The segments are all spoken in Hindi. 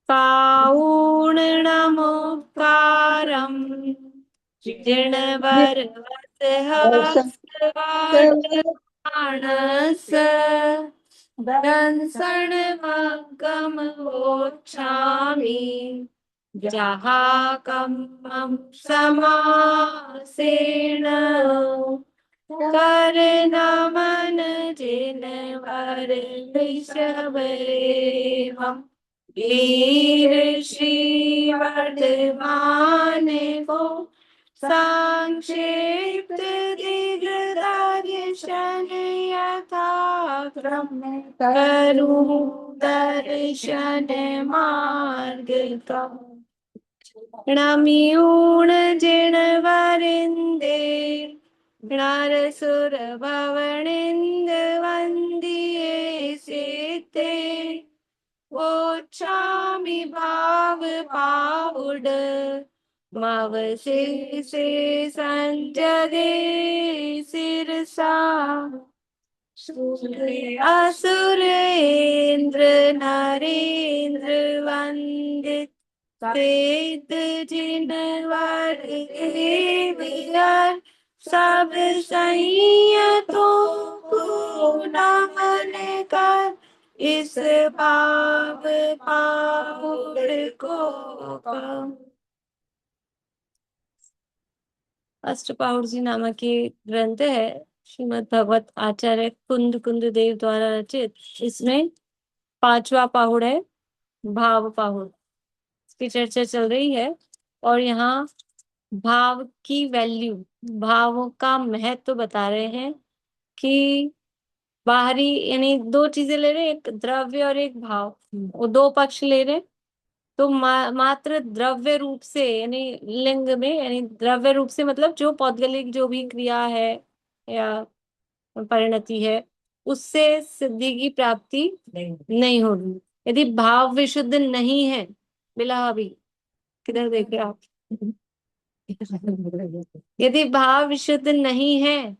पाऊर्णनमोक्कारम् जिणवरवसहस्रवाढमानस दंसनमगमवोच्छामि जहाकम्मं समासेन करनमन जिनवर ऋषभेवम् वीर श्री वर्धमान को संक्षिप्त दिग्दर्शन यथा क्रम करूं दर्शन मार्ग का नम्यूण जिण वरिंदे नरसुर भवनिंद वंदिये सीते वोच्छामि भाव पाउड मव से संजगे सिरसा असुरेंद्र नरेंद्र वंदित वेद जिनवर देवियर सब संयतों को नमन कर इस भाव पाउड को अष्टपाहुड़ जी नामक ये ग्रंथ है, श्रीमद् भगवत आचार्य कुंद कुंद देव द्वारा रचित। इसमें पांचवा पाहुड़ है भाव पाहुड़, इसकी चर्चा चल रही है। और यहाँ भाव की वैल्यू, भावों का महत्व बता रहे हैं कि बाहरी यानी दो चीजें ले रहे हैं, एक द्रव्य और एक भाव, वो दो पक्ष ले रहे हैं। तो मात्र द्रव्य रूप से यानी लिंग में, यानी द्रव्य रूप से मतलब जो पौद्गलिक जो भी क्रिया है या परिणति है, उससे सिद्धि की प्राप्ति नहीं होगी। यदि भाव विशुद्ध नहीं है, बिला अभी किधर देख रहे आप यदि भाव विशुद्ध नहीं है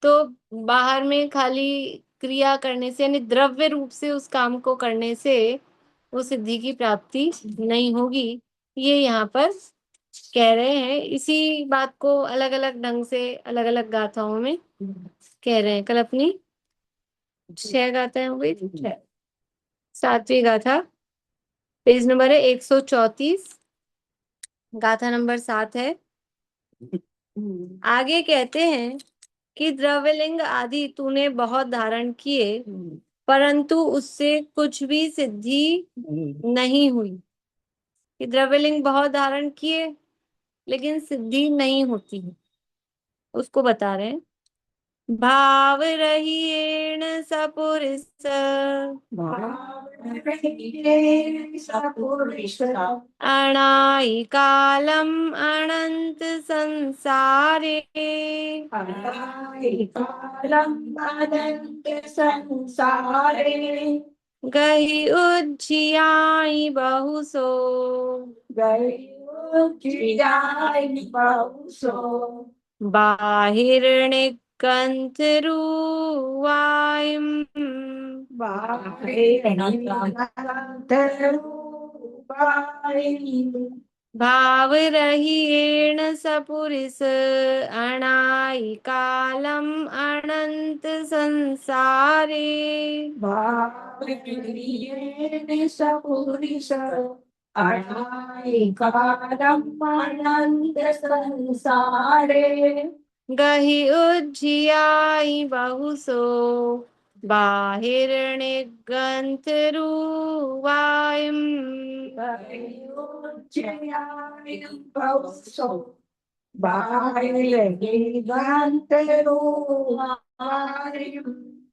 तो बाहर में खाली क्रिया करने से यानी द्रव्य रूप से उस काम को करने से वो सिद्धि की प्राप्ति नहीं होगी। ये यहाँ पर कह रहे हैं। इसी बात को अलग अलग ढंग से अलग अलग गाथाओं में कह रहे हैं। कल अपनी 6 गाथाएं हो गई, 7वीं गाथा, पेज नंबर है 134, गाथा नंबर 7 है। आगे कहते हैं कि द्रव्यलिंग आदि तूने बहुत धारण किए, परंतु उससे कुछ भी सिद्धि नहीं हुई। कि द्रव्यलिंग बहुत धारण किए लेकिन सिद्धि नहीं होती है, उसको बता रहे हैं। भाव रहिएण सपुरुष अणाई कालम अनंत संसारे गही उज्जियाई बहुसो बाहिर निकंथरुवायम भाव रहिएण सपुरुष अणाई कालम अनंत संसारे गही उज्जियाई बहुसो बाहिर निगंथरुवायम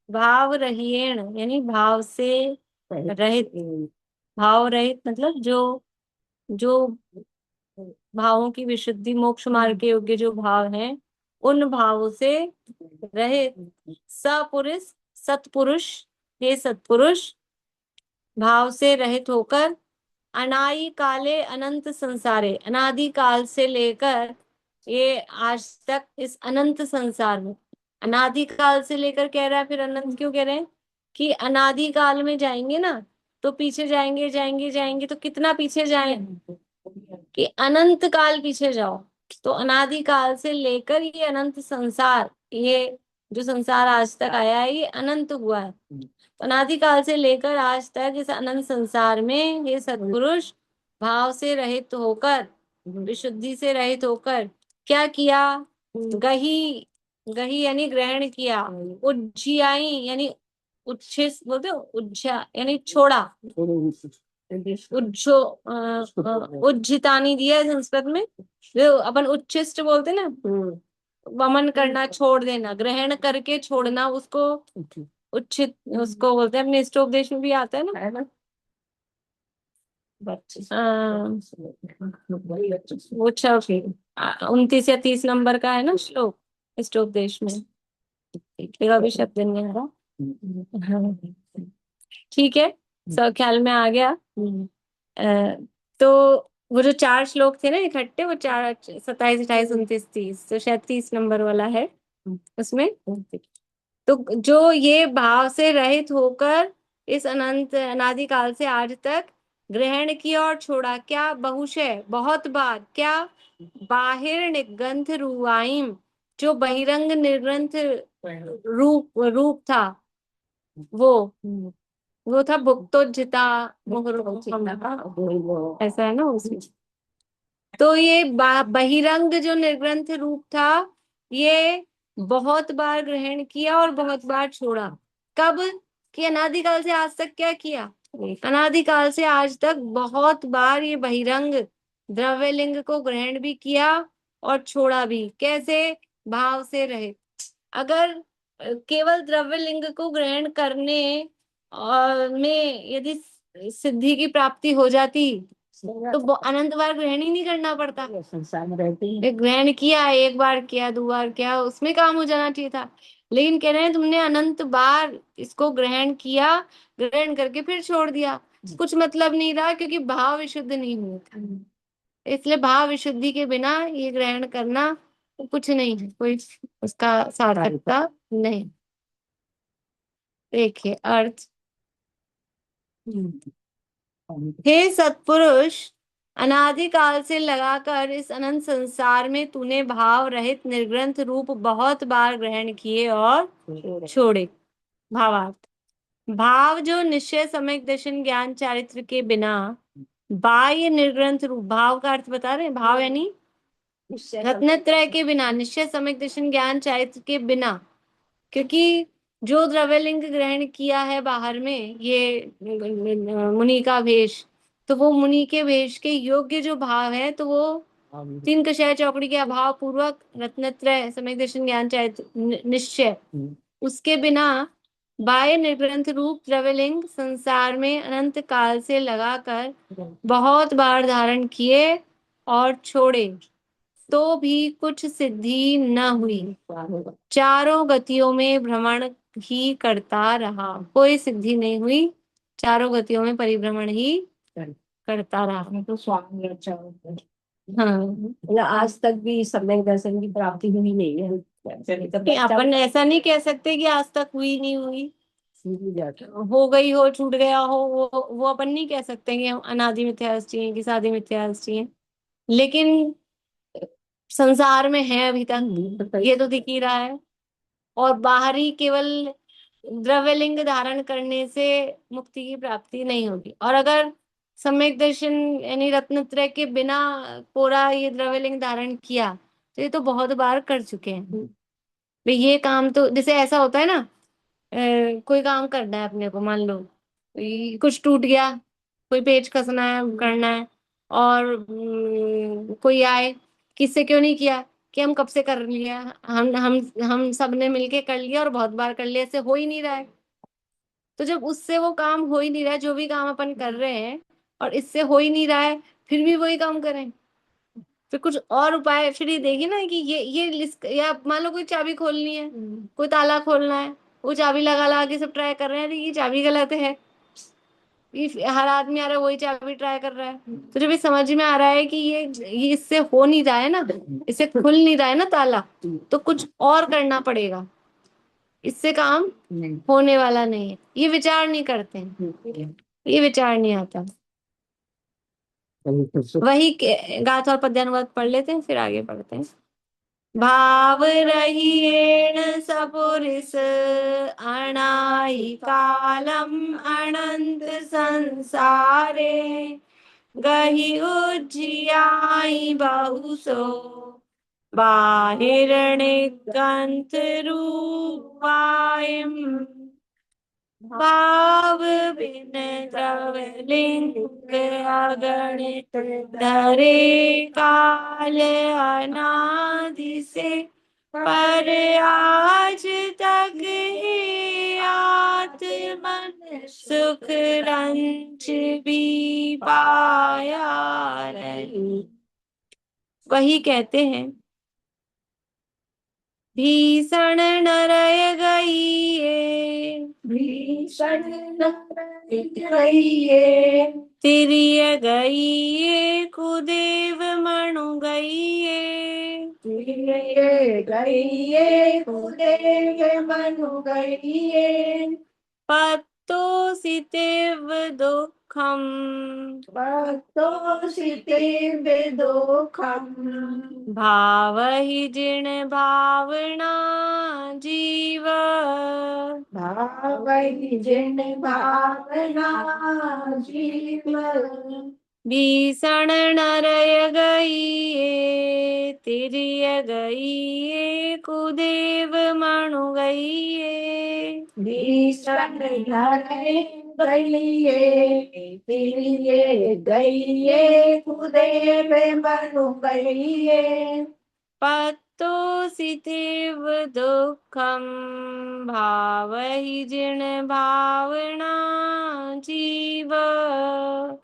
भाव रहिएण यानी भाव से रहित। भाव रहित मतलब जो जो भावों की विशुद्धि, मोक्ष मार्ग के योग्य जो भाव हैं, उन भावों से रहित सपुरुष सत्पुरुष, हे सत्पुरुष, भाव से रहित होकर अनादि काले अनंत संसारे, अनादि काल से लेकर ये आज तक इस अनंत संसार में, अनादि काल से लेकर कह रहा है, फिर अनंत क्यों कह रहे हैं कि अनादि काल में जाएंगे ना, तो पीछे जाएंगे जाएंगे जाएंगे, तो कितना पीछे जाए कि अनंत काल पीछे जाओ। तो अनादि काल से लेकर ये अनंत संसार, ये जो संसार आज तक आया है ये अनंत हुआ है। तो अनादि काल से लेकर आज तक इस अनंत संसार में ये सत्पुरुष भाव से रहित होकर, विशुद्धि से रहित होकर क्या किया? गही, गही यानी ग्रहण किया, उज्जियाई यानी उच्छिस बोलते हो, उज्जा यानी छोड़ा, उज्जो उज्जितानी दिया है संस्कृत में, जो अपन उच्छिष्ट बोलते ना, वमन करना, छोड़ देना, ग्रहण करके छोड़ना, उसको उच्छित उसको बोलते हैं। अपने इष्टोपदेश में भी आता है ना। वो 29 या 30 नंबर का है ना श्लोक इष्टोपदेश में। एक भी शब्द नहीं आ रहा। हाँ, ठीक है, सब ख्याल में आ गया। अ, तो वो जो 4 श्लोक थे ना इकट्ठे, वो 4, 27, 28, 29, 30, तो शायद 30 नंबर वाला है उसमें। तो जो ये भाव से रहित होकर इस अनंत अनादि काल से आज तक ग्रहण किया और छोड़ा, क्या? बहुशः, बहुत बार। क्या? बाहिर निगंथ रुआइम, जो बहिरंग निर्ग्रंथ रूप था, वो वो था भुक्तोज्झिता मुहुर्मुहुः, ऐसा है ना उसमें। तो ये बहिरंग जो निर्ग्रंथ रूप था, ये बहुत बार ग्रहण किया और बहुत बार छोड़ा। कब? कि अनादिकाल से आज तक क्या किया? अनादिकाल से आज तक बहुत बार ये बहिरंग द्रव्यलिंग को ग्रहण भी किया और छोड़ा भी। कैसे? भाव से रहे। अगर केवल द्रव्यलिंग को ग्रहण करने और में यदि सिद्धि की प्राप्ति हो जाती, तो अनंत बार ग्रहण ही नहीं करना पड़ता। संसार में रहते ही ग्रहण किया, एक बार किया, 2 बार किया, उसमें काम हो जाना चाहिए था। लेकिन कह रहे हैं तुमने अनंत बार इसको ग्रहण किया, ग्रहण करके फिर छोड़ दिया, कुछ मतलब नहीं रहा, क्योंकि भाव विशुद्ध नहीं हुआ था। इसलिए भाव विशुद्धि के बिना ये ग्रहण करना कुछ नहीं है, कोई उसका सार्थकता नहीं। देखिए अर्थ। हे सत्पुरुष, अनादिकाल से लगाकर इस अनंत संसार में तूने भाव रहित निर्ग्रंथ रूप बहुत बार ग्रहण किए और छोड़े। भावार्थ। भाव जो निश्चय सम्यक दर्शन ज्ञान चारित्र के बिना बाह्य निर्ग्रंथ रूप, भाव का अर्थ बता रहे हैं, भाव यानी रत्नत्रय के बिना, निश्चय सम्यक दर्शन ज्ञान चारित्र के बिना, क्योंकि जो द्रव्यलिंग ग्रहण किया है बाहर में, ये मुनि का वेश, तो वो मुनि के वेश के योग्य जो भाव है, तो वो 3 कषाय चौकड़ी के अभाव पूर्वक रत्नत्रय सम्यक दर्शन ज्ञान चाहे निश्चय, उसके बिना बाह्य निर्ग्रंथ रूप द्रव्यलिंग संसार में अनंत काल से लगाकर बहुत बार धारण किए और छोड़े, तो भी कुछ सिद्धि न हुई। चारों गतियों में भ्रमण ही करता रहा, कोई सिद्धि नहीं हुई, चारों गतियों में परिभ्रमण ही करता रहा। तो स्वामी अच्छा होता है। हाँ, मतलब आज तक भी सम्यक दर्शन की प्राप्ति हुई नहीं है। अपन ऐसा नहीं कह सकते कि आज तक हुई नहीं हुई, हो गई हो, छूट गया हो, वो अपन नहीं कह सकते कि हम अनादि मिथ्यादृष्टि हैं कि सादी मिथ्यादृष्टि हैं। लेकिन संसार में है अभी तक, ये तो दिख ही रहा है। और बाहरी केवल द्रव्यलिंग धारण करने से मुक्ति की प्राप्ति नहीं होगी। और अगर सम्यक दर्शन यानी रत्नत्रय के बिना पूरा ये द्रव्यलिंग धारण किया, तो ये तो बहुत बार कर चुके हैं भाई। ये काम तो जैसे ऐसा होता है ना, कोई काम करना है अपने को, मान लो कुछ टूट गया, कोई पेच कसना है, करना है, और कोई आए, किससे क्यों नहीं किया, कि हम कब से कर लिया, हम सब ने मिलके कर लिया और बहुत बार कर लिया, इससे हो ही नहीं रहा है। तो जब उससे वो काम हो ही नहीं रहा है, जो भी काम अपन कर रहे हैं और इससे हो ही नहीं रहा है, फिर भी वही काम करें, फिर कुछ और उपाय फिर ये देखिए ना कि ये लिस्ट, या मान लो कोई चाबी खोलनी है, कोई ताला खोलना है, वो चाबी लगा लगा के सब ट्राई कर रहे हैं, अरे ये चाबी गलत है, ये हर आदमी आ रहा है वही चाबी ट्राई कर रहा है। तो जब ये समझ में आ रहा है कि ये इससे हो नहीं रहा है ना, इससे खुल नहीं रहा है ना ताला, तो कुछ और करना पड़ेगा। इससे काम नहीं होने वाला नहीं है, ये विचार नहीं करते हैं, ये विचार नहीं आता। वही गाथा और पद्यानुवाद पढ़ लेते हैं, फिर आगे पढ़ते हैं। भाव रहिएण सपुरिस अणाई कालम अनंत संसारे, गही उज्जियाई बहुसो बाहिरणे कंथ रूपायम, भाव बिन द्रवलिंग अगणित धरे काल अनादि से, पर आज तक ही आत्मन सुख रंच भी पाया नहीं। वही कहते हैं, भीषण नरय गईये, भीषण नरय गईये, तिरिय गईये कुदेव मणु गईये, तिरिय गईये कुदेव मणु गईये, पत्तोषितेव दुःखम, पत्तोषितेव दुःखम, भावहि जिण भावना जीव, भावहि जिण भावना जीव, भीषण नरय गईये, तिरिय गईये कुदेव मणु गईये, भीषण नरय गईये, तिरिय गईये कुदेव मणु गईये, पत्तोषितेव दुःखम, भावहि जिण भावना जीव,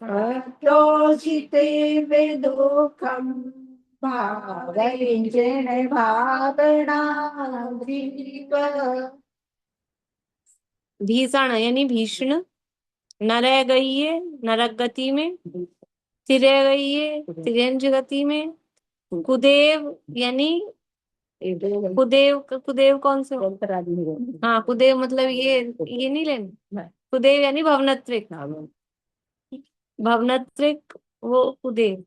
पत्तोषितेव दुःखम, भावहि जिण भावना जीव। भीषण यानी भीषण, नरय गई है नरक गति में, तिरय गई है तिर्यंज गति में, कुदेव यानी कुदेव, कुदेव कौन से, हाँ कुदेव मतलब ये नहीं लेना, कुदेव यानी भवनत्रिक, भवनत्रिक वो कुदेव,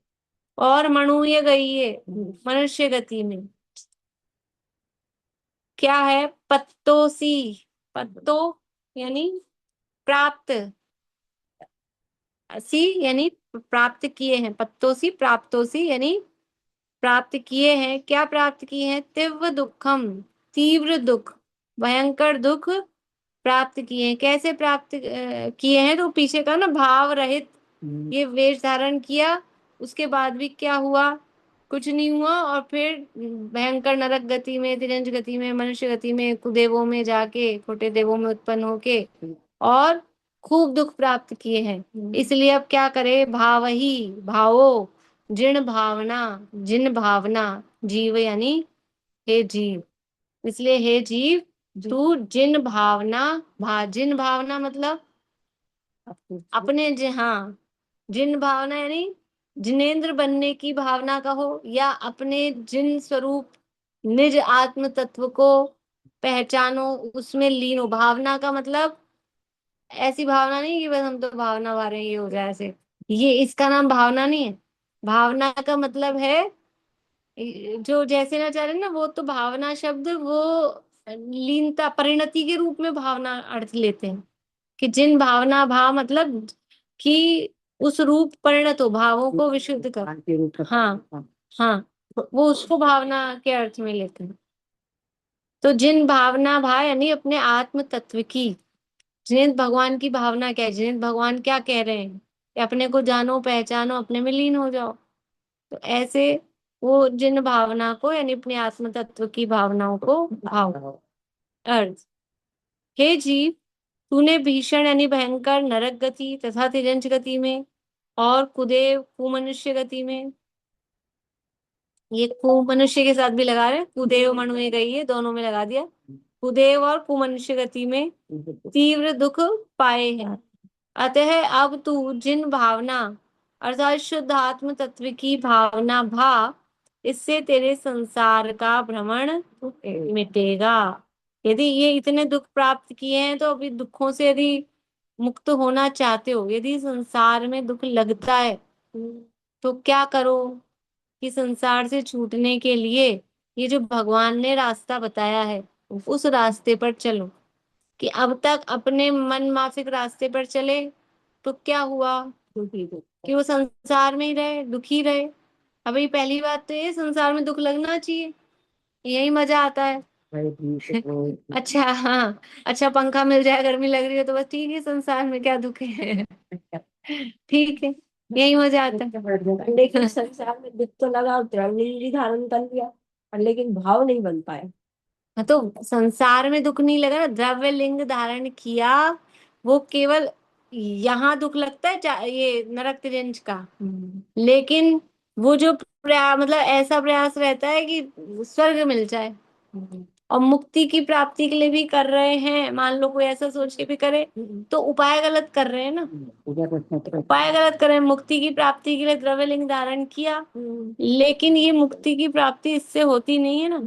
और मणु ये गई है मनुष्य गति में। क्या है, पत्तोसी, पत्तो यानी प्राप्त, सी यानी प्राप्त किए हैं, पत्तोसी प्राप्तोसी यानी प्राप्त किए हैं। क्या प्राप्त किए हैं, तीव्र दुखम, तीव्र दुख, भयंकर दुख प्राप्त किए हैं। कैसे प्राप्त किए हैं, तो पीछे का ना भाव रहित ये वेश धारण किया, उसके बाद भी क्या हुआ, कुछ नहीं हुआ, और फिर भयंकर नरक गति में, तिरंज गति में, मनुष्य गति में, कुदेवों में जाके, छोटे देवों में उत्पन्न होके और खूब दुख प्राप्त किए हैं। इसलिए अब क्या करे, भाव ही भावो, जिन भावना, जिन भावना, जीव यानी हे जीव, इसलिए हे जीव तू जिन भावना, जिन भावना मतलब अपने हाँ, जिन भावना यानी जिनेंद्र बनने की भावना कहो, या अपने जिन स्वरूप निज आत्म तत्व को पहचानो, उसमें लीन हो। भावना का मतलब ऐसी भावना नहीं कि बस हम तो भावना भा रहे हैं ये हो जाए ऐसे, ये इसका नाम भावना नहीं है। भावना का मतलब है जो जैसे ना चाह रहे ना, वो तो भावना शब्द वो लीनता परिणति के रूप में भावना अर्थ लेते हैं, कि जिन भावना, भाव मतलब कि उस रूप परिणत हो, भावों को विशुद्ध कर, हाँ हाँ, वो उसको भावना के अर्थ में लेते हैं। तो जिन भावना भा यानी अपने आत्म तत्व की, जिनेंद्र भगवान की भावना क्या है, जिनेंद्र भगवान क्या कह रहे हैं कि अपने को जानो पहचानो, अपने में लीन हो जाओ। तो ऐसे वो जिन भावना को यानी अपने आत्म तत्व की भावनाओं को भाव, अर्थ, हे जीव तूने भीषण यानी भयंकर नरक गति तथा तिरंज गति में और कुदेव कुमनुष्य गति में, ये कु मनुष्य के साथ भी लगा रहे, कुदेव मनु में गई है, दोनों में लगा दिया, कुदेव और कुमनुष्य गति में तीव्र दुख पाए हैं। अतः अब तू जिन भावना अर्थात शुद्ध आत्म तत्व की भावना भा, इससे तेरे संसार का भ्रमण मिटेगा। यदि ये इतने दुख प्राप्त किए हैं, तो अभी दुखों से यदि मुक्त होना चाहते हो, यदि संसार में दुख लगता है, तो क्या करो कि संसार से छूटने के लिए ये जो भगवान ने रास्ता बताया है, उस रास्ते पर चलो। कि अब तक अपने मन माफिक रास्ते पर चले तो क्या हुआ, कि वो संसार में ही रहे, दुखी रहे। अभी पहली बात तो ये, संसार में दुख लगना चाहिए, यही मजा आता है। अच्छा, हाँ, अच्छा पंखा मिल जाए, गर्मी लग रही है तो बस ठीक है, संसार में क्या दुख है। ठीक है, यही मजा आता है। लेकिन संसार में दुख तो लगा, द्रव्य भी धारण कर लिया, और लेकिन भाव नहीं बन पाए। हाँ, तो संसार में दुख नहीं लगा ना, द्रव्य लिंग धारण किया, वो केवल यहाँ दुख लगता है, ये नरक तिर्यंच का। लेकिन वो जो मतलब ऐसा प्रयास रहता है कि स्वर्ग मिल जाए, और मुक्ति की प्राप्ति के लिए भी कर रहे हैं, मान लो कोई ऐसा सोच के भी करे, तो उपाय गलत कर रहे हैं ना। उपाय गलत कर रहे हैं, मुक्ति की प्राप्ति के लिए द्रव्य लिंग धारण किया, लेकिन ये मुक्ति की प्राप्ति इससे होती नहीं है ना।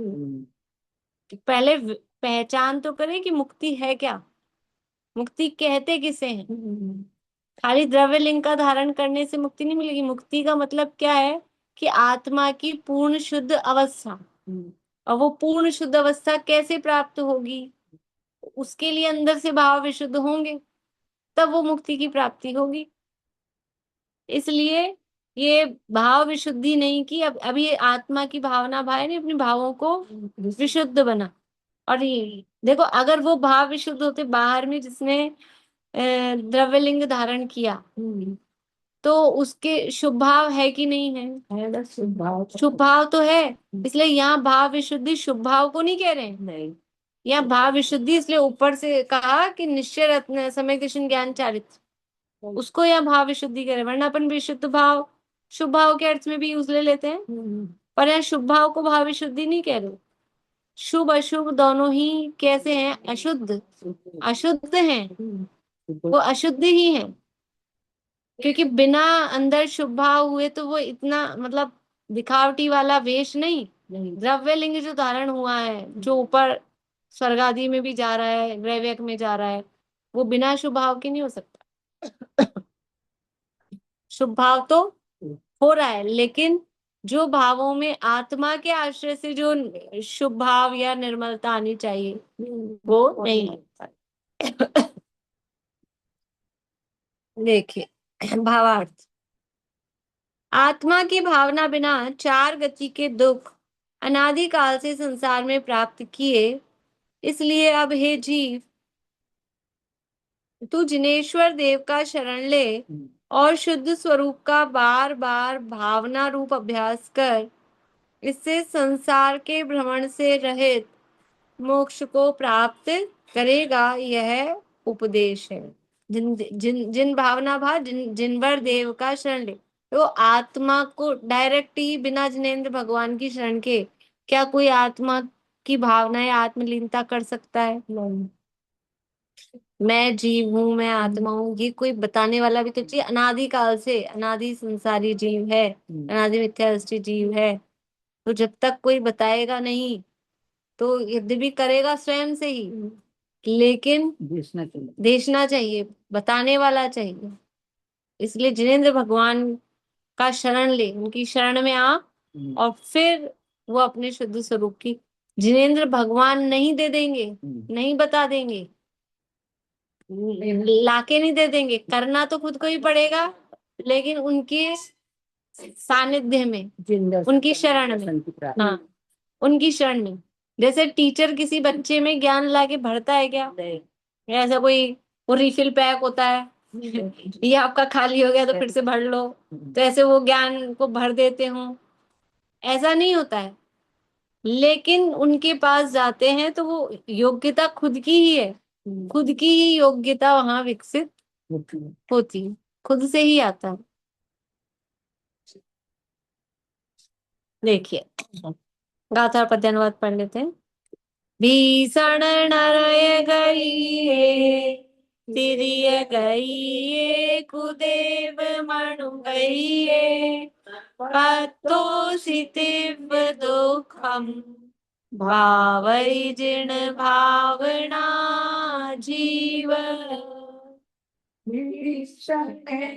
पहले पहचान तो करें कि मुक्ति है क्या, मुक्ति कहते किसे हैं। खाली द्रव्य लिंग का धारण करने से मुक्ति नहीं मिलेगी। मुक्ति का मतलब क्या है, कि आत्मा की पूर्ण शुद्ध अवस्था। और वो पूर्ण शुद्ध अवस्था कैसे प्राप्त होगी, उसके लिए अंदर से भाव विशुद्ध होंगे, तब वो मुक्ति की प्राप्ति होगी। इसलिए ये भाव विशुद्धि नहीं की, अब अभी ये आत्मा की भावना भाई ने अपने भावों को विशुद्ध बना। और ये देखो, अगर वो भाव विशुद्ध होते, बाहर में जिसने द्रव्य लिंग धारण किया, तो उसके शुभ भाव है कि नहीं है ना, शुभ भाव तो है। इसलिए यहाँ भाव विशुद्धि शुभ भाव को नहीं कह रहे हैं। नहीं, यहाँ भाव विशुद्धि इसलिए ऊपर से कहा कि निश्चय रत्न समय कृष्ण ज्ञान चारित्र, उसको यहाँ भाव विशुद्धि कह रहे हैं। वरना अपन विशुद्ध भाव शुभ भाव के अर्थ में भी यूज ले लेते हैं, पर यहाँ शुभ भाव को भाव विशुद्धि नहीं कह रहे। शुभ अशुभ दोनों ही कैसे हैं, अशुद्ध, अशुद्ध हैं, वो अशुद्ध ही हैं। क्योंकि बिना अंदर शुभ भाव हुए तो वो इतना मतलब दिखावटी वाला वेश नहीं। द्रव्य लिंग जो धारण हुआ है, जो ऊपर स्वर्ग आदि में भी जा रहा है, ग्रैव्यक में जा रहा है, वो बिना शुभ भाव के नहीं हो सकता। शुभ भाव तो हो रहा है, लेकिन जो भावों में आत्मा के आश्रय से जो शुभ भाव या निर्मलता आनी चाहिए, वो नहीं है। देखिए भावार्थ, आत्मा की भावना बिना चार गति के दुख अनादिकाल से संसार में प्राप्त किए, इसलिए अब हे जीव, तू जिनेश्वर देव का शरण ले और शुद्ध स्वरूप का बार बार भावना रूप अभ्यास कर। इससे संसार के भ्रमण से रहित मोक्ष को प्राप्त करेगा, यह उपदेश है। जिन जिन जिन भावना भाव जिनवर देव का शरण ले, तो आत्मा को डायरेक्ट ही बिना जिनेन्द्र भगवान की शरण के क्या कोई आत्मा की भावना या आत्मलीनता कर सकता है? नहीं। मैं जीव हूँ, मैं आत्मा हूँ, ये कोई बताने वाला भी तो चाहिए। अनादि काल से अनादि संसारी जीव है, अनादि मिथ्या दृष्टि जीव है, तो जब तक कोई बताएगा नहीं, तो यद्यपि करेगा स्वयं से ही, लेकिन देखना चाहिए, बताने वाला चाहिए। इसलिए जिनेन्द्र भगवान का शरण ले, उनकी शरण में आ, और फिर वो अपने शुद्ध स्वरूप की, जिनेन्द्र भगवान नहीं दे देंगे, नहीं बता देंगे, लाके नहीं दे देंगे, करना तो खुद को ही पड़ेगा, लेकिन उनके सानिध्य में, उनकी शरण में, हाँ, उनकी शरण में। जैसे टीचर किसी बच्चे में ज्ञान लाके भरता है क्या? या ऐसा कोई वो रिफिल पैक होता है, ये आपका खाली हो गया तो फिर से भर लो, तो ऐसे वो ज्ञान को भर देते हो? ऐसा नहीं होता है। लेकिन उनके पास जाते हैं तो वो योग्यता खुद की ही है, खुद की ही योग्यता वहां विकसित होती है, खुद से ही आता है। देखिए गाथा और पद्यानुवाद पढ़ लेते हैं। भीषण नरय गई, तिरिय गई, कुदेव मणु गई, पत्तो सितिव दुखम, भावई जिण भावना जीव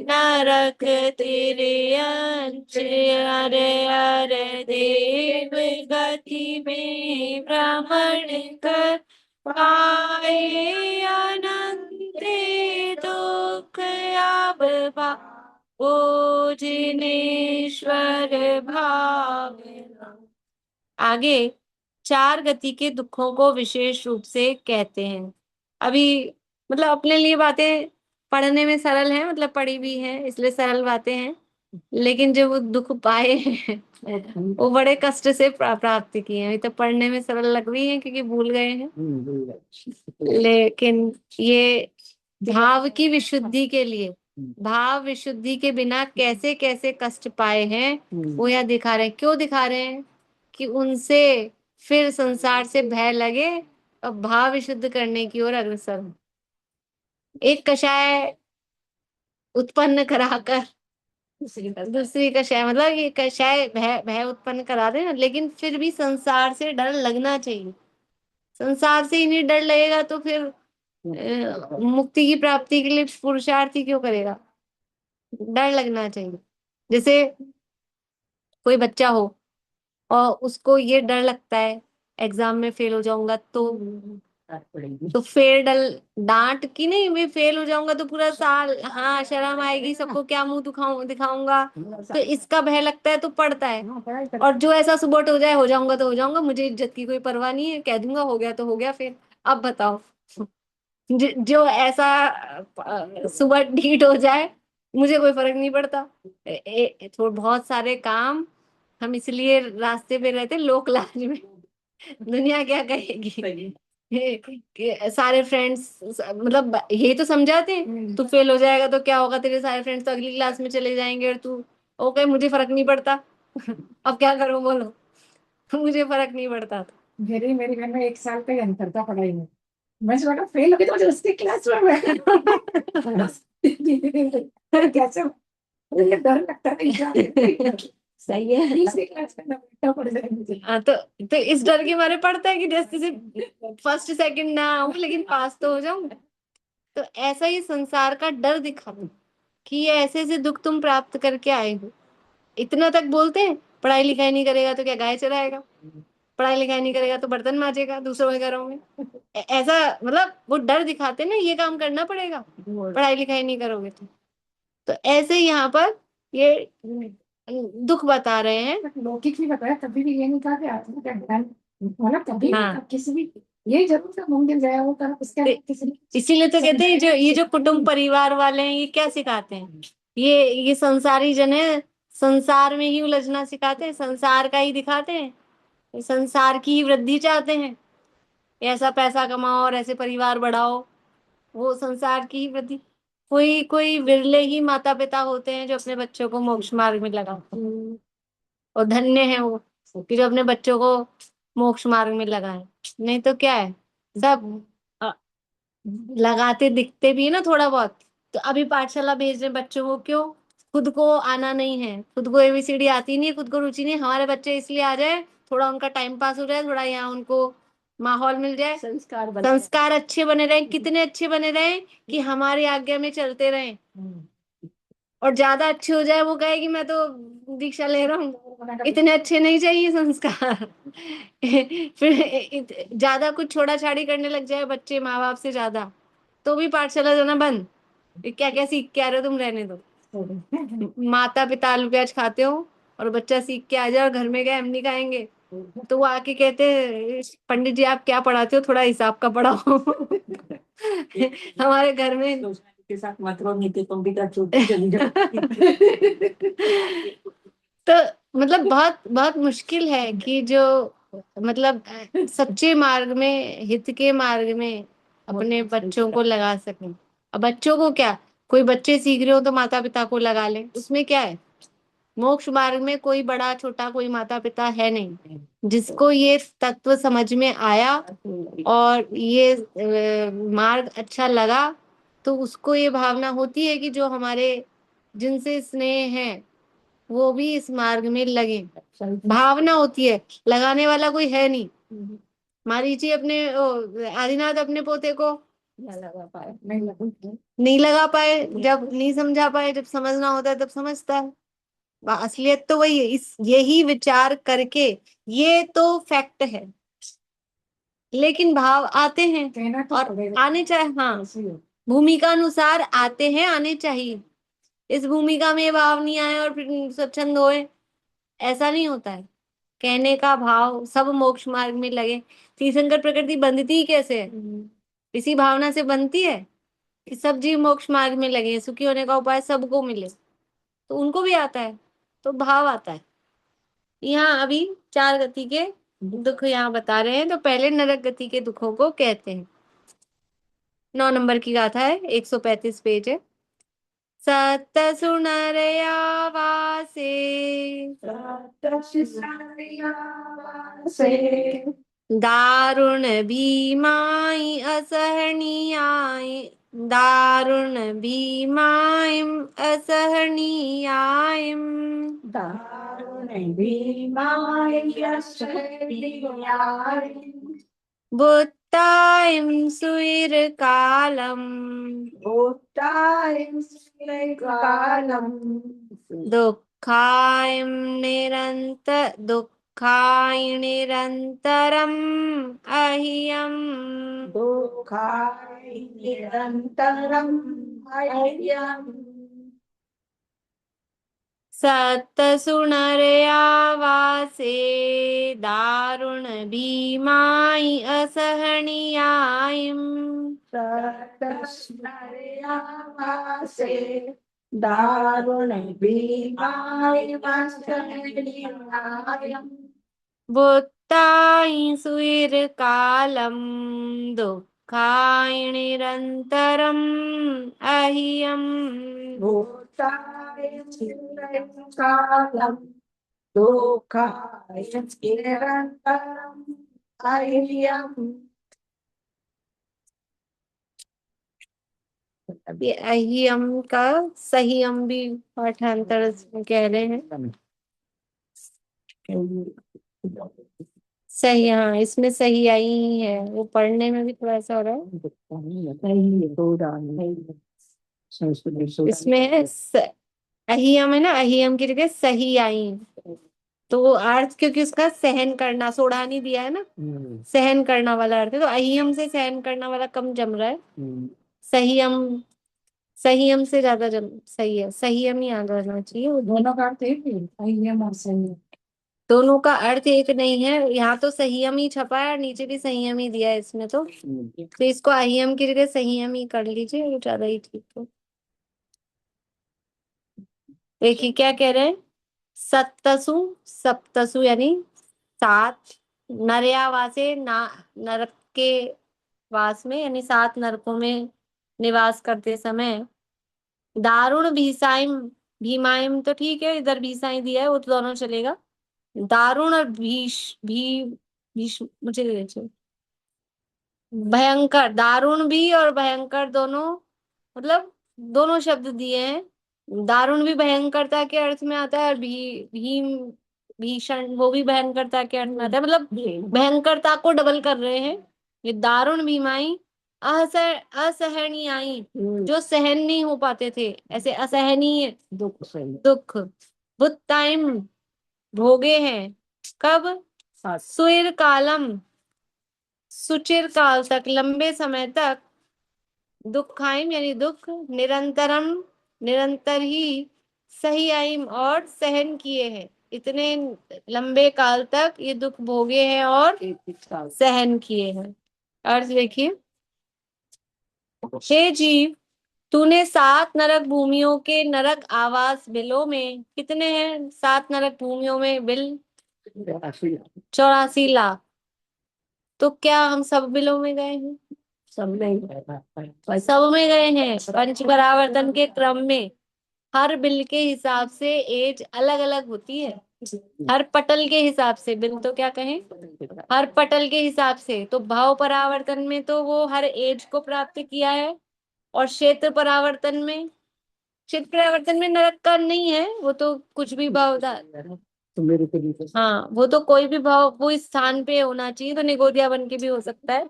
नरक तिर्यंच अरे अरे देव गति में भ्रमण कर पाए अनंत दुख अब जिनेश्वर भावना। आगे चार गति के दुखों को विशेष रूप से कहते हैं। अभी मतलब अपने लिए बातें पढ़ने में सरल है, मतलब पढ़ी भी है इसलिए सरल बातें हैं, लेकिन जो वो दुख पाए हैं वो बड़े कष्ट से प्राप्त किए हैं। अभी तो पढ़ने में सरल लग रही है क्योंकि भूल गए हैं, लेकिन ये भाव की विशुद्धि के लिए, भाव विशुद्धि के बिना कैसे कैसे कष्ट पाए हैं वो यहाँ दिखा रहे हैं। क्यों दिखा रहे हैं? कि उनसे फिर संसार से भय लगे और भाव विशुद्ध करने की ओर अग्रसर हो। एक कषाय उत्पन्न कराकर दूसरी कषाय, मतलब ये कषाय भय भय उत्पन्न करा रहे हैं, लेकिन फिर भी संसार से डर लगना चाहिए। संसार से ही नहीं डर लगेगा तो फिर मुक्ति की प्राप्ति के लिए पुरुषार्थ ही क्यों करेगा? डर लगना चाहिए। जैसे कोई बच्चा हो और उसको ये डर लगता है एग्जाम में फेल हो जाऊंगा तो फेल डल डांट की नहीं, मैं फेल हो जाऊंगा तो पूरा साल हाँ शर्म आएगी, सबको क्या मुंह दिखाऊंगा, तो इसका भय लगता है तो पढ़ता है। और जो ऐसा सुबोट हो जाऊंगा तो हो जाऊंगा, मुझे इज्जत की कोई परवाह नहीं है, कह दूंगा हो गया तो हो गया। फिर अब बताओ, जो ऐसा सुबह ढीठ हो जाए मुझे कोई फर्क नहीं पड़ता। थोड़ा बहुत सारे काम हम इसलिए रास्ते पे रहते लोक लाज में, दुनिया क्या कहेगी। सारे फ्रेंड्स मतलब यही तो समझाते हैं, तू फेल हो जाएगा तो क्या होगा, तेरे सारे फ्रेंड्स तो अगली क्लास में चले जाएंगे और तू ओके मुझे फर्क नहीं पड़ता। अब क्या करूं बोलो, मुझे फर्क नहीं पड़ता। मेरे घर में 1 साल का ही अंतर था पढ़ाई में। मैं बेटा फेल हो गई तो मुझे उसकी क्लास में बैठना कैसे, मुझे डर लगता था सही है दूसरी क्लास में ना बैठना पड़ जाए मुझे। हाँ तो इस डर के मारे पड़ता है कि जैसे से फर्स्ट सेकंड ना आऊं लेकिन पास तो हो जाऊं। तो ऐसा ही संसार का डर दिखा दो कि ये ऐसे ऐसे दुख तुम प्राप्त करके आए हो। इतना तक बोलते हैं पढ़ाई लिखाई नहीं करेगा तो क्या गाय चराएगा, पढ़ाई लिखाई नहीं करेगा तो बर्तन मांजेगा दूसरों के घरों में। ऐसा मतलब वो डर दिखाते ना ये काम करना पड़ेगा पढ़ाई लिखाई नहीं करोगे तो ऐसे यहाँ पर ये दुख बता रहे हैं। लौकिक भी बताया, कभी भी ये नहीं कहा कि आत्मा का ज्ञान मतलब कभी हाँ। किसी भी ये जरूर से मंदिर गया हो कर उसका इसीलिए तो कहते हैं जो ये जो कुटुंब परिवार वाले हैं ये क्या सिखाते हैं, ये संसारी जन है, संसार में ही उलझना सिखाते हैं, संसार का ही दिखाते हैं, संसार की ही वृद्धि चाहते हैं, ऐसा पैसा कमाओ और ऐसे परिवार बढ़ाओ, वो संसार की ही वृद्धि। कोई कोई विरले ही माता पिता होते हैं जो अपने बच्चों को मोक्ष मार्ग में लगाते हैं, और धन्य है वो कि जो अपने बच्चों को मोक्ष मार्ग में लगाए। नहीं तो क्या है, सब अ, लगाते दिखते भी है ना थोड़ा बहुत। तो अभी पाठशाला भेज रहे बच्चों को, क्यों? खुद को आना नहीं है, खुद को एबीसीडी आती नहीं है, खुद को रुचि नहीं है, हमारे बच्चे इसलिए आ जाए थोड़ा उनका टाइम पास हो जाए, थोड़ा यहाँ उनको माहौल मिल जाए, संस्कार अच्छे बने रहे। कितने अच्छे बने रहे कि हमारी आज्ञा में चलते रहे, और ज्यादा अच्छे हो जाए वो कहे कि मैं तो दीक्षा ले रहा हूँ, इतने अच्छे नहीं चाहिए संस्कार। फिर ज्यादा कुछ छोड़ा छाड़ी करने लग जाए बच्चे माँ बाप से ज्यादा, तो भी पाठशाला जाना बंद। क्या क्या सीख के आ रहे हो तुम, रहने दो। माता पिता आलू प्याज खाते हो और बच्चा सीख के आ जाए और घर में गए हम नहीं खाएंगे, तो वो आके कहते पंडित जी आप क्या पढ़ाते हो, थोड़ा हिसाब का पढ़ाओ। हमारे घर में के साथ मतलब नीति पंडित चोटी चली तो मतलब बहुत बहुत मुश्किल है कि जो मतलब सच्चे मार्ग में, हित के मार्ग में अपने बच्चों को लगा सकें। अब बच्चों को क्या, कोई बच्चे सीख रहे हो तो माता पिता को लगा ले, उसमें क्या है? मोक्ष मार्ग में कोई बड़ा छोटा कोई माता पिता है नहीं। जिसको ये तत्व समझ में आया और ये मार्ग अच्छा लगा, तो उसको ये भावना होती है कि जो हमारे जिनसे स्नेह है वो भी इस मार्ग में लगे। भावना होती है, लगाने वाला कोई है नहीं। मारीची अपने आदिनाथ अपने पोते को नहीं लगा पाया, नहीं लगा। नहीं लगा पाए, जब नहीं समझा पाए, जब समझना होता है तब समझता है। असलियत तो वही है, इस यही विचार करके, ये तो फैक्ट है, लेकिन भाव आते हैं कहना तो और पड़ेगा। आने चाहिए। हाँ, ऐसे ही है। भूमिका अनुसार आते हैं, आने चाहिए। इस भूमिका में ये भाव नहीं आए और फिर स्वच्छंद होए, ऐसा नहीं होता है। कहने का भाव सब मोक्ष मार्ग में लगे। तीर्थंकर प्रकृति बंधती ही कैसे है? इसी भावना से बनती है कि सब जीव मोक्ष मार्ग में लगे, सुखी होने का उपाय सबको मिले, तो उनको भी आता है, तो भाव आता है। यहाँ अभी 4 गति के दुख यहाँ बता रहे हैं, तो पहले नरक गति के दुखों को कहते हैं। 9 नंबर की गाथा है, 135 पेज है। सत सुनरया वासे से दारुण भीमाई असहनीयाय, दारुण भीमाईं असहनीयाय, दारुण भीमाय शरीराय बुत्ताईं सुईरकालम्, भूताय कालम दुःखाय निरन्तरम् अह्यम्, दुःखाय निरन्तरम् अयम् सत्तसुनरया वासे दारुण भीमाई असहनीयायम्, तस्मयामासे दारुण भीमाय वसनियायम् बुत्ताई सुईरकालम्, दुःखाय निरन्तरम् अह्यम्, भूताय कालम् दुःखाय निरन्तरम् अयम्। ये अहियम का सही हम भी पाठांतर इसमें कह रहे हैं। सही, हाँ, इसमें सही आई ही है, वो पढ़ने में भी थोड़ा ऐसा हो रहा है। इसमें है अहियम है ना, अहियम की जगह सही आई, तो वो अर्थ क्योंकि उसका सहन करना, सोड़ा नहीं दिया है ना, सहन करना वाला अर्थ है, तो अहियम से सहन करना वाला कम जम रहा है। सहीयम, सहीयम से ज्यादा जम सही है, सहीयम ही याद रहना चाहिए। वो दोनों का अर्थ एक ही है, संयम और संयम। दोनों का अर्थ एक नहीं है, यहाँ तो संयम ही छपा है और नीचे भी संयम ही दिया है इसमें, तो इसको अहियम की जगह संयम ही कर लीजिए, वो ज्यादा ही ठीक है। देखिए क्या कह रहे हैं। सप्तसु, सप्तसु यानी 7, नरयावासे ना, नरक के वास में यानी 7 नरकों में निवास करते समय, दारुण भीसाइम, भीमाइम तो ठीक है, इधर भीसाई दिया है वो तो दोनों चलेगा। दारुण और भीष मुझे दे दीजिए। भयंकर, दारुण भी और भयंकर दोनों, मतलब दोनों शब्द दिए हैं। दारुण भी भयंकरता के अर्थ में आता है और भीम, भीषण वो भी भयंकरता के अर्थ में आता है, मतलब भयंकरता को डबल कर रहे हैं। ये दारुण भीमाई असहनीयाई, जो सहन नहीं हो पाते थे, ऐसे असहनीय दुख सही दुख। बुत टाइम, भोगे हैं, कब? सुईर कालम, सुचिर काल तक, लंबे समय तक। दुखाइम यानी दुख, निरंतरम निरंतर ही, सही आइम और सहन किए हैं, इतने लंबे काल तक ये दुख भोगे हैं और सहन किए हैं। अर्थ देखिए। हे जीव, तूने 7 नरक भूमियों के नरक आवास बिलों में, कितने हैं 7 नरक भूमियों में बिल? 84 लाख। तो क्या हम सब बिलों में गए हैं? सब नहीं रहता। सब में गए हैं। पंच परावर्तन के क्रम में हर बिल के हिसाब से एज अलग अलग होती है। हर पटल के हिसाब से, बिल तो क्या कहें, हर पटल के हिसाब से, तो भाव परावर्तन में तो वो हर एज को प्राप्त किया है, और क्षेत्र परावर्तन में, क्षेत्र परावर्तन में नरक का नहीं है, वो तो कुछ भी भाव तो मेरे को नहीं। हाँ, वो तो कोई भी भाव वो इस स्थान पे होना चाहिए, तो निगोदिया बन के भी हो सकता है।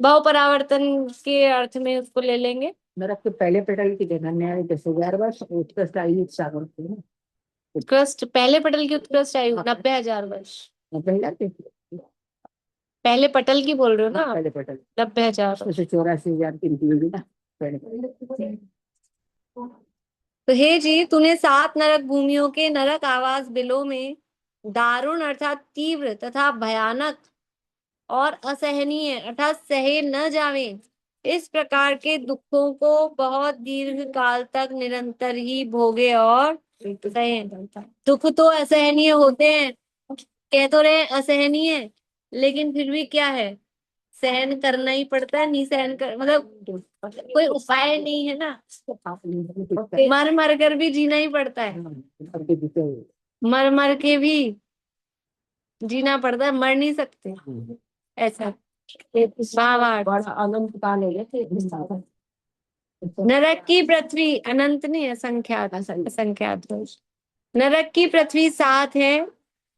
भाव परावर्तन के अर्थ में उसको ले लेंगे। नरक के पहले पेटल की जगह न्याय 10,000 वर्ष, उत्कृष्ट आयु 7 वर्ष। उत्कृष्ट, पहले पटल की उत्कृष्ट आयु 90,000 वर्ष। 90,000 के पहले पटल की बोल रहे हो ना आप? पहले पेटल 90,000। उसमें से 84,000 की निकलेगी ना पहले पेटल। तो हे जी, तूने 7 नरक भूमियों के नरक आवास बिलों में दारुण अर्थात तीव्र तथा भयानक और असहनीय अर्थात सहे न जावे इस प्रकार के दुखों को बहुत दीर्घ काल तक निरंतर ही भोगे और सहे। दुख तो असहनीय होते हैं, कह तो रहे हैं असहनीय, लेकिन फिर भी क्या है, सहन करना ही पड़ता है। नहीं सहन कर मतलब कोई उपाय नहीं है ना, मर मर कर भी जीना ही पड़ता है। मर मर के भी जीना पड़ता है, मर नहीं सकते ऐसा। भावार्थ। बड़ा अनंत काल है जैसे नरक की पृथ्वी अनंत नहीं, असंख्यात, असंख्यात दोष। नरक की पृथ्वी 7 है,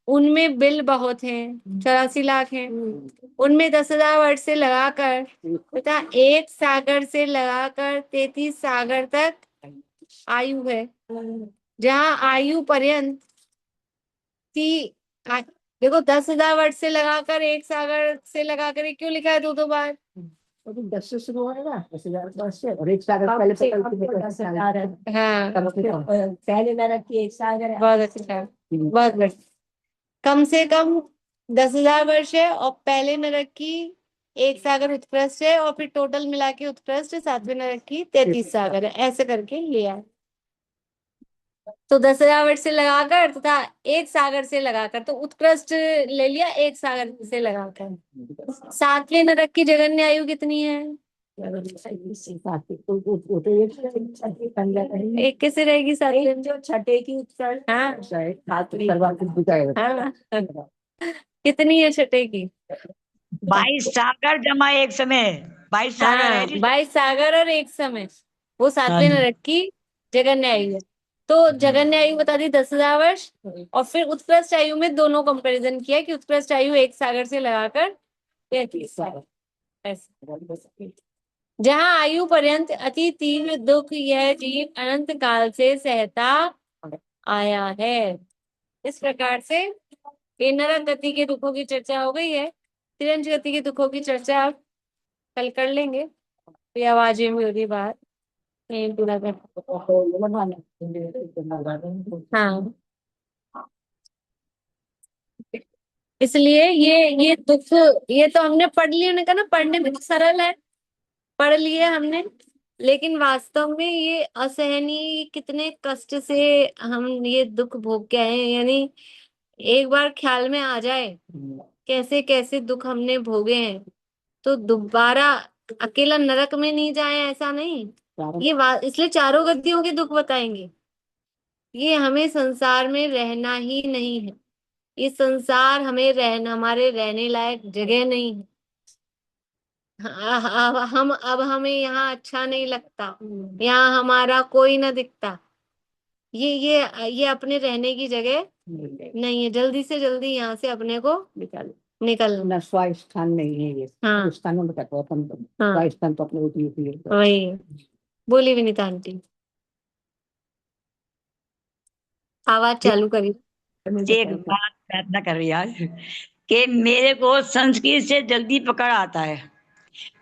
उनमें बिल बहुत हैं, 84 लाख हैं। उनमें 10,000 वर्ष से लगाकर तथा एक सागर से लगाकर 33 सागर तक आयु है। जहाँ आयु पर्यंत आ, देखो 10,000 वर्ष से लगाकर एक सागर से लगाकर, ये क्यों लिखा है 2 2 बार? 10 से शुरू होगा 10,000 वर्ष से, और एक सागर पहले पेटल की 10,000 है। हाँ, पहले नरक की एक सागर है। बहुत अच्छा, बहुत बढ़िया। कम से कम 10,000 वर्ष है, और पहले नरक की एक सागर उत्कृष्ट है, और फिर टोटल मिला के उत्कृष्ट 7वें नरक की 33 सागर है, ऐसे करके लिया है। तो 10,000 वर्ष से लगाकर तथा एक सागर से लगाकर, तो उत्कृष्ट ले लिया एक सागर से लगाकर। 7वें नरक की जगन्य आयु कितनी है? एक कैसे रहेगी 7वें? जो छठे की उत्तर हाँ सातवीं हाँ, कितनी है छठे की? 22 सागर जमा एक समय, 22 सागर है हाँ, जी। 22 सागर और एक समय, वो हाँ 7वें जी। नरक की जगन्य आयु है। तो जगन्य आयु बता दी 10,000 वर्ष, और फिर उत्कृष्ट आयु में दोनों कंपैरिजन किया कि उत्कृष्ट आयु एक सागर से लगाकर 33 सागर ऐसे। जहाँ आयु पर्यंत अति तीव्र दुख यह जीव अनंत काल से सहता आया है। इस प्रकार से ये नरक गति के दुखों की चर्चा हो गई है। तिरंज गति के दुखों की चर्चा आप कल कर लेंगे। तो ये आवाजें में हो रही बात, यही पूरा कर। हाँ, इसलिए ये दुख, ये तो हमने पढ़ लिया, उन्होंने कहा ना पढ़ने में तो सरल है, पढ़ लिए हमने, लेकिन वास्तव में ये असहनीय कितने कष्ट से हम ये दुख भोग के आए हैं। यानी एक बार ख्याल में आ जाए कैसे कैसे दुख हमने भोगे हैं, तो दोबारा अकेला नरक में नहीं जाए ऐसा नहीं। इसलिए चारों गतियों के दुख बताएंगे। ये हमें संसार में रहना ही नहीं है, ये संसार हमें रहना, हमारे रहने लायक जगह नहीं है। हम अब हमें यहाँ अच्छा नहीं लगता, यहाँ हमारा कोई ना दिखता। ये अपने रहने की जगह नहीं है। जल्दी से जल्दी यहाँ से अपने को निकलना। स्वास्थान नहीं है ये। हाँ स्थानों में कहते हैं हाँ, स्वास्थान तो अपने होती है। वही बोली विनीता आंटी, आवाज चालू करी। एक बात प्रार्थना कर रही आज कि मेरे को संस्कृत से जल्दी पकड़ आता है,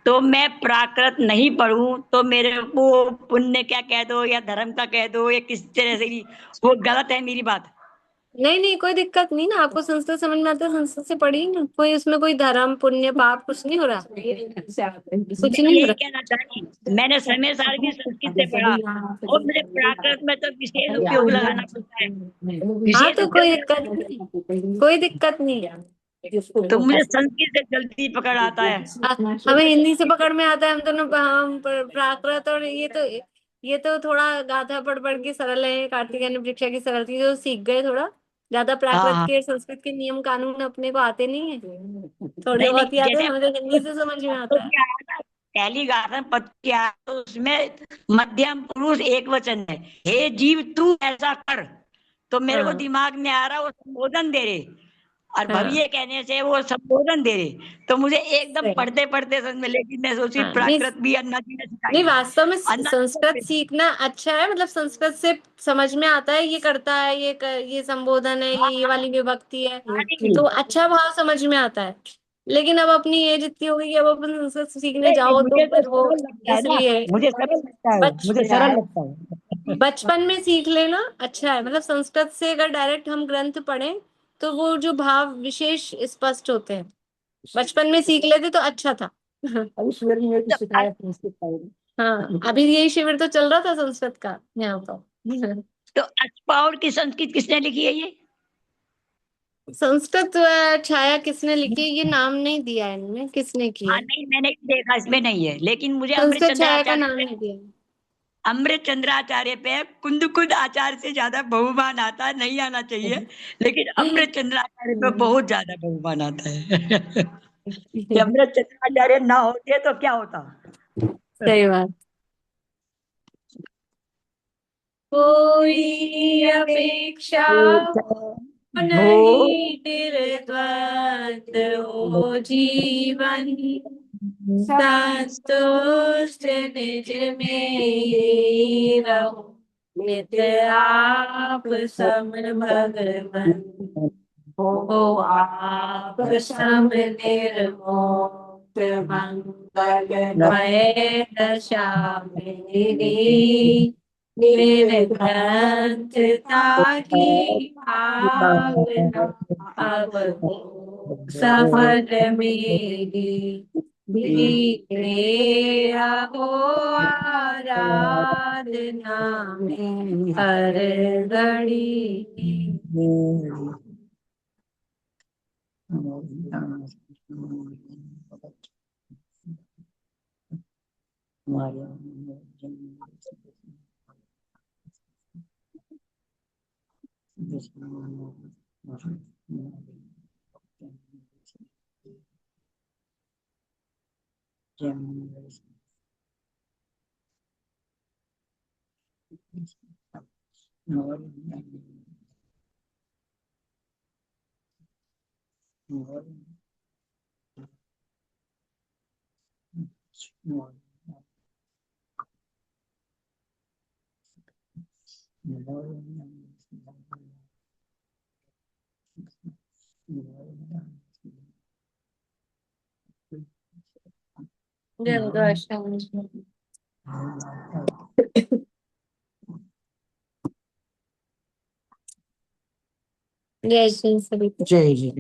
तो मैं प्राकृत नहीं पढ़ूं तो मेरे को पुण्य क्या कह दो या धर्म का कह दो या किस तरह से भी, वो गलत है मेरी बात। नहीं नहीं, कोई दिक्कत नहीं ना, आपको संस्कृत समझ में आता है, संस्कृत से पढ़िए ना, कोई उसमें कोई धर्म पुण्य पाप कुछ नहीं हो रहा, कुछ मैं नहीं हो यही रहा। कहना चाहती, मैंने समय सार भी संस्कृत से पढ़ा, और मुझे प्राकृत में तो विशेष उपयोग लगाना पड़ता है, हाँ, विशेष तो उपयोग कोई लगाना दिक्कत पड़ता नहीं, कोई दिक्कत नहीं है। है। तो मुझे संस्कृत से जल्दी पकड़ आता है। हमें हिंदी से पकड़ में आता है, हम तो ना, हम प्राकृत और ये तो थोड़ा गाथा पढ़ पढ़ के सरल है, कार्तिकेय परीक्षा की सरल थी जो सीख गए थोड़ा ज्यादा। हाँ प्राकृत हाँ, के संस्कृत के नियम कानून अपने को आते नहीं है, थोड़े नहीं बहुत ही नहीं, आते हैं, जैसे हमें तो हिंदी से समझ में तो आता है। क्या है ना, पहली गाथा पद क्या है, तो उसमें मध्यम पुरुष एक वचन है, हे जीव तू ऐसा कर, तो मेरे को हाँ दिमाग में आ रहा वो संबोधन दे रहे, और हाँ भव्य कहने से वो संबोधन दे रहे, तो मुझे एकदम सही। पढ़ते पढ़ते समझ में, लेकिन मैं सोची हाँ नहीं प्राकृत भी अन्ना जी ने सिखाई नहीं, है। वास्तव में अन्ना संस्कृत जी सीखना अच्छा है, मतलब संस्कृत से समझ में आता है ये करता है, ये संबोधन है, हाँ ये वाली विभक्ति है, हाँ जी। तो अच्छा भाव समझ में आता है। लेकिन अब अपनी एज इतनी हो गई कि अब अपन संस्कृत सीखने नहीं नहीं, जाओ तो मुझे तो फिर वो, सरल लगता है ना, इसलिए मुझे सरल लगता है, बच मुझे सरल लगता है। बचपन में सीख लेना अच्छा है, मतलब संस्कृत से अगर डायरेक्ट हम ग्रंथ पढ़ें तो वो जो भाव विशेष स्पष्ट होते हैं, बचपन में सीख लेते तो अच्छा था। अभी शिविर में भी तो सिखाया संस्कृत टाइम। हाँ अभी यही शिविर तो चल रहा था संस्कृत का यहाँ पर। तो अष्टपाउर की संस्कृत किसने लिखी है ये? संस्कृत छाया किसने लिखी है, ये नाम नहीं दिया है इनमें, किसने की हाँ है। नहीं, मैंने भी देखा, इसमें नहीं है, लेकिन मुझे अमृत संस्कृत छाया का चंद्राचार्य नाम पे, नहीं दिया है। अमृत चंद्राचार्य पे कुंद कुंद आचार्य से ज्यादा बहुमान आता है, नहीं आना चाहिए, लेकिन अमृत चंद्राचार्य पे बहुत ज्यादा बहुमान आता है। कि अमृत चंद्राचार्य ना होते तो क्या होता। सही बात। कोई अपेक्षा हो नहीं निर्द्वंद हो जीवन, संतुष्ट निज में ये रहो, नित्य आप समर भगवन, हो आप सम निर्मोक्त मंगलमय दशा मेरी, निर्ग्रंथता की भावना अब हो सफल मेरी, धीरे हो आराधना में हर घड़ी। जय दुर्गाष्टमी। जय श्री सभी। जय जी।